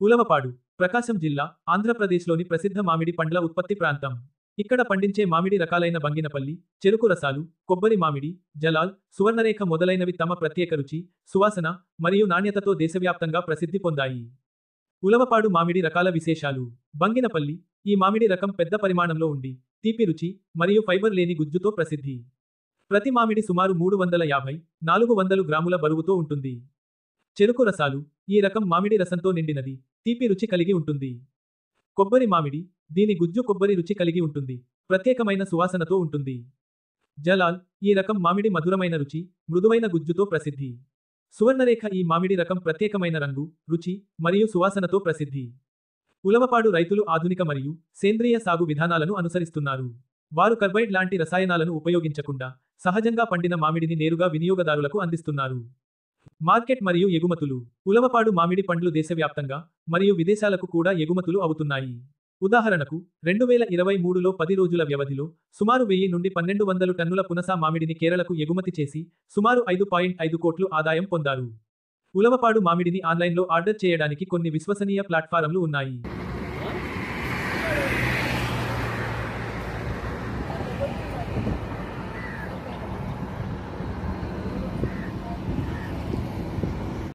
ఉలవపాడు ప్రకాశం జిల్లా ఆంధ్రప్రదేశ్లోని ప్రసిద్ధ మామిడి పండ్ల ఉత్పత్తి ప్రాంతం. ఇక్కడ పండించే మామిడి రకాలైన బంగినపల్లి, చెరుకు రసాలు, కొబ్బరి మామిడి, జలాల్, సువర్ణరేఖ మొదలైనవి తమ ప్రత్యేక రుచి, సువాసన మరియు నాణ్యతతో దేశవ్యాప్తంగా ప్రసిద్ధి పొందాయి. ఉలవపాడు మామిడి రకాల విశేషాలు. బంగినపల్లి ఈ మామిడి రకం పెద్ద పరిమాణంలో ఉండి, తీపి రుచి మరియు ఫైబర్ లేని గుజ్జుతో ప్రసిద్ధి. ప్రతి మామిడి సుమారు 350-400 గ్రాముల బరువుతో ఉంటుంది. చెరుకు రసాలు ఈ రకం మామిడి రసంతో నిండినది, తీపి రుచి కలిగి ఉంటుంది. కొబ్బరి మామిడి దీని గుజ్జు కొబ్బరి రుచి కలిగి ఉంటుంది, ప్రత్యేకమైన సువాసనతో ఉంటుంది. జలాల్ ఈ రకం మామిడి మధురమైన రుచి, మృదువైన గుజ్జుతో ప్రసిద్ధి. సువర్ణరేఖ ఈ మామిడి రకం ప్రత్యేకమైన రంగు, రుచి మరియు సువాసనతో ప్రసిద్ధి. ఉలవపాడు రైతులు ఆధునిక మరియు సేంద్రియ సాగు విధానాలను అనుసరిస్తున్నారు. వారు కర్బైడ్ లాంటి రసాయనాలను ఉపయోగించకుండా సహజంగా పండిన మామిడిని నేరుగా వినియోగదారులకు అందిస్తున్నారు. మార్కెట్ మరియు ఎగుమతులు. ఉలవపాడు మామిడి పండ్లు దేశవ్యాప్తంగా మరియు విదేశాలకు కూడా ఎగుమతులు అవుతున్నాయి. ఉదాహరణకు 2023లో 10 రోజుల వ్యవధిలో సుమారు 1000 నుండి 1200 టన్నుల పునస మామిడిని కేరళకు ఎగుమతి చేసి సుమారు 5.5 కోట్లు ఆదాయం పొందారు. ఉలవపాడు మామిడిని ఆన్లైన్లో ఆర్డర్ చేయడానికి కొన్ని విశ్వసనీయ ప్లాట్ఫారమ్లు ఉన్నాయి.